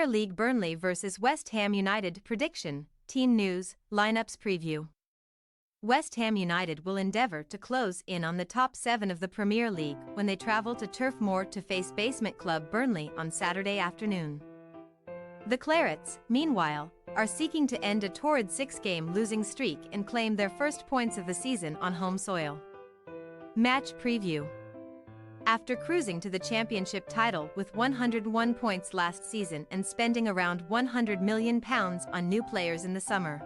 Premier League Burnley vs West Ham United prediction, team news, lineups preview. West Ham United will endeavour to close in on the top 7 of the Premier League when they travel to Turf Moor to face basement club Burnley on Saturday afternoon. The Clarets, meanwhile, are seeking to end a torrid 6-game losing streak and claim their first points of the season on home soil. Match preview. After cruising to the championship title with 101 points last season and spending around £100 million on new players in the summer,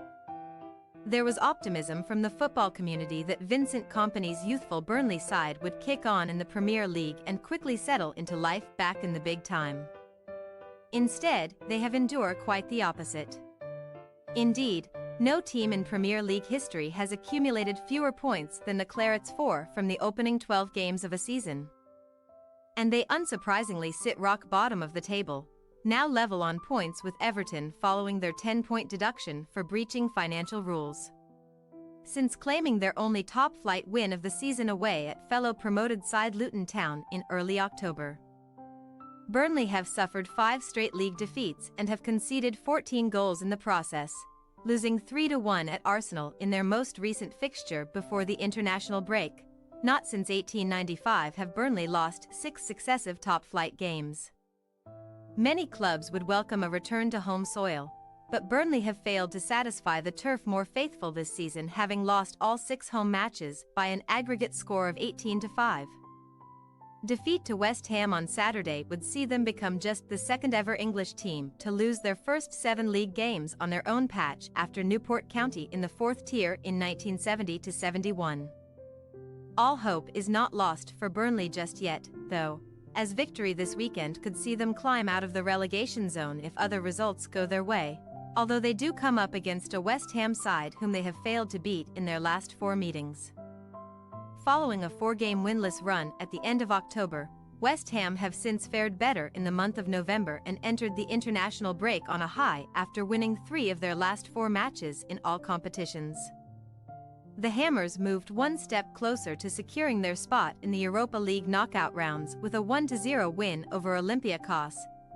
there was optimism from the football community that Vincent Kompany's youthful Burnley side would kick on in the Premier League and quickly settle into life back in the big time. Instead, they have endured quite the opposite. Indeed, no team in Premier League history has accumulated fewer points than the Clarets, 4 from the opening 12 games of a season. And they unsurprisingly sit rock bottom of the table, now level on points with Everton following their 10-point deduction for breaching financial rules. Since claiming their only top-flight win of the season away at fellow promoted side Luton Town in early October, Burnley have suffered 5 straight league defeats and have conceded 14 goals in the process, losing 3-1 at Arsenal in their most recent fixture before the international break. Not since 1895 have Burnley lost 6 successive top-flight games. Many clubs would welcome a return to home soil, but Burnley have failed to satisfy the Turf Moor faithful this season, having lost all 6 home matches by an aggregate score of 18-5. Defeat to West Ham on Saturday would see them become just the second-ever English team to lose their first 7 league games on their own patch after Newport County in the 4th tier in 1970-71. All hope is not lost for Burnley just yet, though, as victory this weekend could see them climb out of the relegation zone if other results go their way, although they do come up against a West Ham side whom they have failed to beat in their last 4 meetings. Following a 4-game winless run at the end of October, West Ham have since fared better in the month of November and entered the international break on a high after winning 3 of their last 4 matches in all competitions. The Hammers moved one step closer to securing their spot in the Europa League knockout rounds with a 1-0 win over Olympiacos,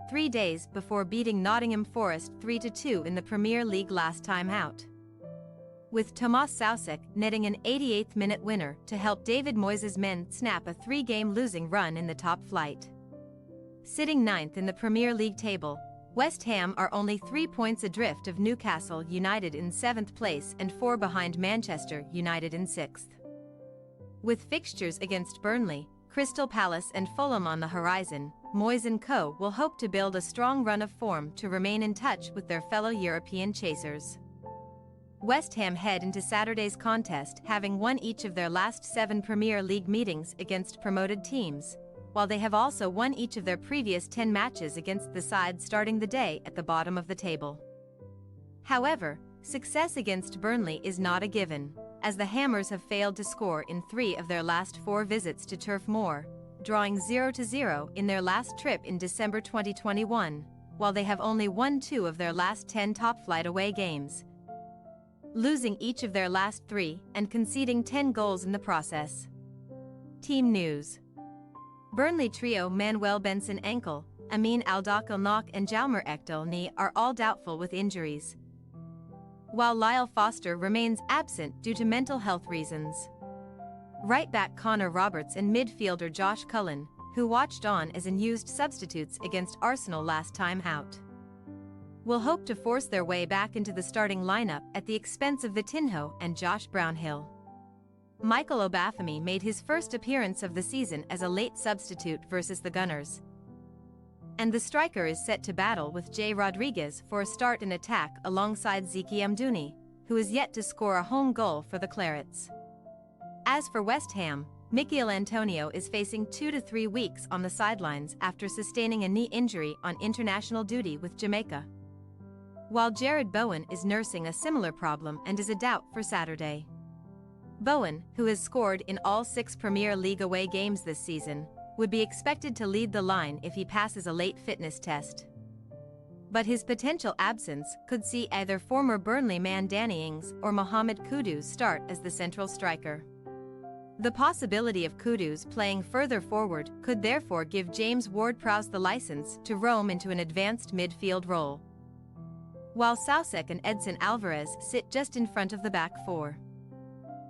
3 days before beating Nottingham Forest 3-2 in the Premier League last time out, with Tomas Soucek netting an 88th-minute winner to help David Moyes' men snap a 3-game losing run in the top flight. Sitting 9th in the Premier League table, West Ham are only 3 points adrift of Newcastle United in 7th place and 4 behind Manchester United in 6th. With fixtures against Burnley, Crystal Palace and Fulham on the horizon, Moyes & Co. will hope to build a strong run of form to remain in touch with their fellow European chasers. West Ham head into Saturday's contest having won each of their last 7 Premier League meetings against promoted teams, while they have also won each of their previous 10 matches against the side starting the day at the bottom of the table. However, success against Burnley is not a given, as the Hammers have failed to score in 3 of their last 4 visits to Turf Moor, drawing 0-0 in their last trip in December 2021, while they have only won 2 of their last 10 top-flight away games, losing each of their last 3 and conceding 10 goals in the process. Team news. Burnley trio Manuel Benson ankle, Amin Al-Dakhil knock and Jalmer Ekdal knee are all doubtful with injuries, while Lyle Foster remains absent due to mental health reasons. Right-back Connor Roberts and midfielder Josh Cullen, who watched on as unused substitutes against Arsenal last time out, will hope to force their way back into the starting lineup at the expense of Vitinho and Josh Brownhill. Michael Obafemi made his first appearance of the season as a late substitute versus the Gunners, and the striker is set to battle with Jay Rodriguez for a start in attack alongside Zeki Amdouni, who is yet to score a home goal for the Clarets. As for West Ham, Mikel Antonio is facing 2 to 3 weeks on the sidelines after sustaining a knee injury on international duty with Jamaica, while Jared Bowen is nursing a similar problem and is a doubt for Saturday. Bowen, who has scored in all 6 Premier League away games this season, would be expected to lead the line if he passes a late fitness test. But his potential absence could see either former Burnley man Danny Ings or Mohamed Kudus start as the central striker. The possibility of Kudus playing further forward could therefore give James Ward-Prowse the license to roam into an advanced midfield role, while Soucek and Edson Alvarez sit just in front of the back four.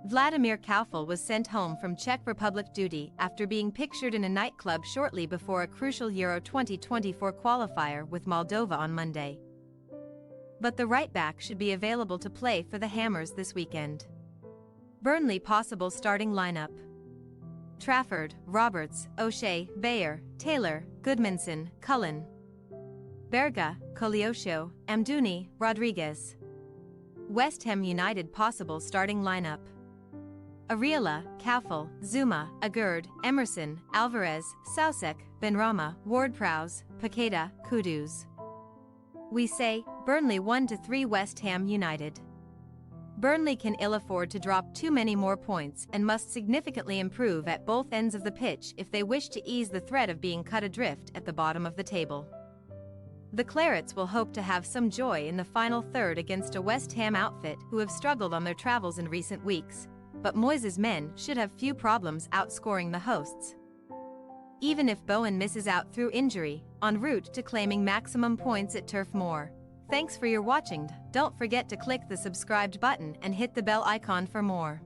Vladimir Koufal was sent home from Czech Republic duty after being pictured in a nightclub shortly before a crucial Euro 2024 qualifier with Moldova on Monday. But the right-back should be available to play for the Hammers this weekend. Burnley possible starting lineup: Trafford, Roberts, O'Shea, Bayer, Taylor, Goodmanson, Cullen, Berga, Koleosho, Amdouni, Rodriguez. West Ham United possible starting lineup: Areola, Koufal, Zuma, Agurd, Emerson, Alvarez, Soucek, Benrahma, Ward-Prowse, Paqueta, Kudus. We say, Burnley 1-3 West Ham United. Burnley can ill afford to drop too many more points and must significantly improve at both ends of the pitch if they wish to ease the threat of being cut adrift at the bottom of the table. The Clarets will hope to have some joy in the final third against a West Ham outfit who have struggled on their travels in recent weeks, but Moyes' men should have few problems outscoring the hosts, even if Bowen misses out through injury, en route to claiming maximum points at Turf Moor. Thanks for your watching. Don't forget to click the subscribed button and hit the bell icon for more.